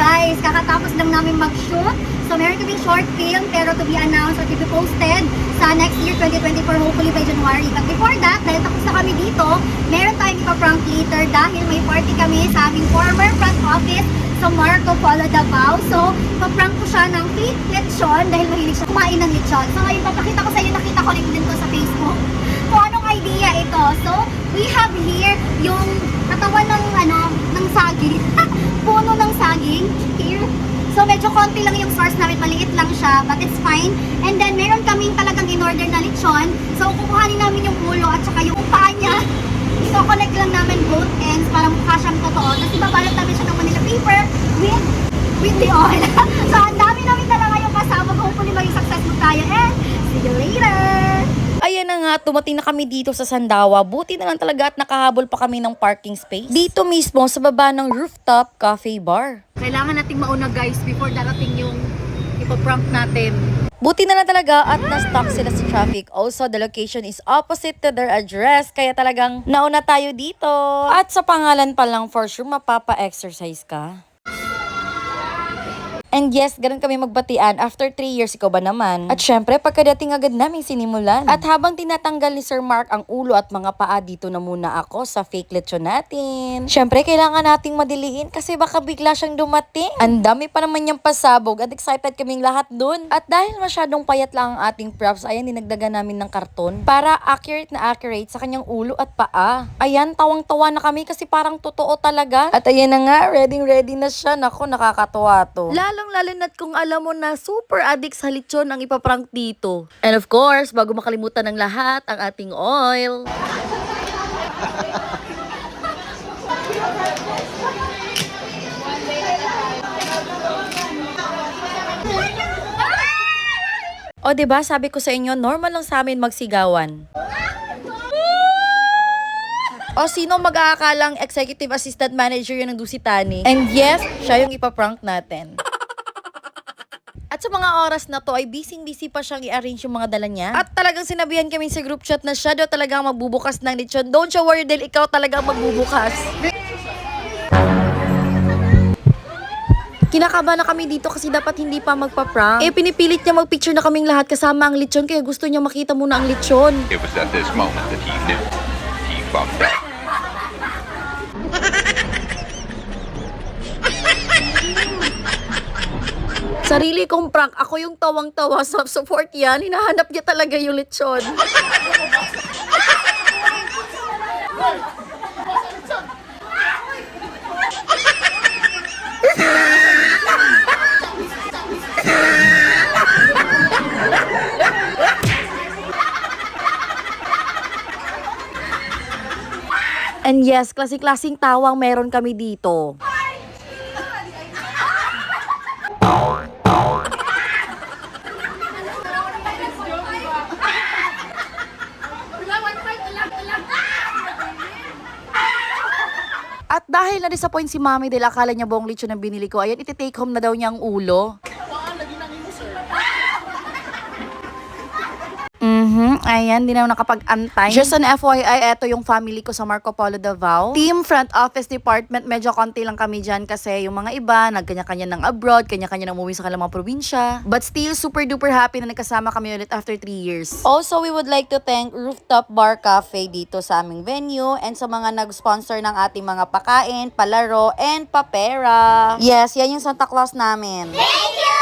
guys, kakatapos lang namin mag-shoot. So meron kaming short film pero to be announced or to be posted sa next year 2024, hopefully by January. But before that, dahil tapos na kami dito, meron tayong ipaprank later dahil may party kami sa aming former front office sa Marco Polo Davao. So, paprank ko siya ng fake lechon dahil mahilig siya kumain ng lechon. So ngayon, papakita ko sa iyo, nakita ko rin din to sa Facebook kung anong idea ito. So, we have here yung katawan ng saging. Puno ng saging. Here. So, medyo konti lang yung source namin. Maliit lang siya, but it's fine. And then, meron kaming talagang in-order na lechon. So, kukuhanin namin yung ulo at saka yung paa niya. I-connect lang namin both ends para mukha siyang totoo. Tapos, ibabalot namin siya ng Manila paper with the oil. So, ang dami namin talaga yung kasama. Hopefully, maging successful tayo. And, see you later! Ayan na nga, tumating na kami dito sa Sandawa. Buti na lang talaga at nakahabol pa kami ng parking space. Dito mismo sa baba ng rooftop cafe bar. Kailangan nating mauna guys before darating yung ipaprank natin. Buti na lang talaga at na-stuck sila sa traffic. Also, the location is opposite to their address. Kaya talagang nauna tayo dito. At sa pangalan pa lang, for sure, mapapa-exercise ka. And yes, ganun kami magbatian after 3 years, ikaw ba naman? At syempre, pagkadating agad namin sinimulan. At habang tinatanggal ni Sir Mark ang ulo at mga paa, dito na muna ako sa fake lechon natin. Syempre, kailangan nating madiliin kasi baka bigla siyang dumating. Ang dami pa naman niyang pasabog at excited kaming lahat dun. At dahil masyadong payat lang ang ating props, ayan, dinagdagan namin ng karton para accurate sa kanyang ulo at paa. Ayan, tawang-tawa na kami kasi parang totoo talaga. At ayan na nga, ready na siya. Nako, nakakatuwa to. Lalo na't kung alam mo na super addict sa lechon ang ipaprank dito. And of course, bago makalimutan ng lahat, ang ating oil. O diba, sabi ko sa inyo, normal lang sa amin magsigawan. O sino mag-aakalang executive assistant manager yun ng Dusitani? And yes, siya yung ipaprank natin. At sa mga oras na to ay busy pa siyang i-arrange yung mga dala niya. At talagang sinabihan kami sa group chat na siya daw talagang magbubukas ng lechon. Don't you worry dahil ikaw talagang magbubukas. Kinakabahan na kami dito kasi dapat hindi pa magpa-prank. Eh pinipilit niya magpicture na kaming lahat kasama ang lechon kaya gusto niya makita muna ang lechon. It was at this moment that he knew he fucked up. Sarili kong prank, ako yung tawang-tawa sa support yan. Hinahanap niya talaga yung lechon. And yes, klaseng-klaseng tawang meron kami dito. At dahil na-disappoint si Mami dahil akala niya buong lechon ang binili ko, ayan, iti-take home na daw niya ang ulo. Ayan, di na nakapag-antay. Just an FYI, eto yung family ko sa Marco Polo Davao. Team Front Office Department, medyo konti lang kami dyan kasi yung mga iba, nagkanya-kanya ng abroad, kanya-kanya ng umuwi sa kanilang mga probinsya. But still, super duper happy na nagkasama kami ulit after 3 years. Also, we would like to thank Rooftop Bar Cafe dito sa aming venue and sa mga nag-sponsor ng ating mga pakain, palaro, and papera. Yes, yan yung Santa Claus namin. Thank you!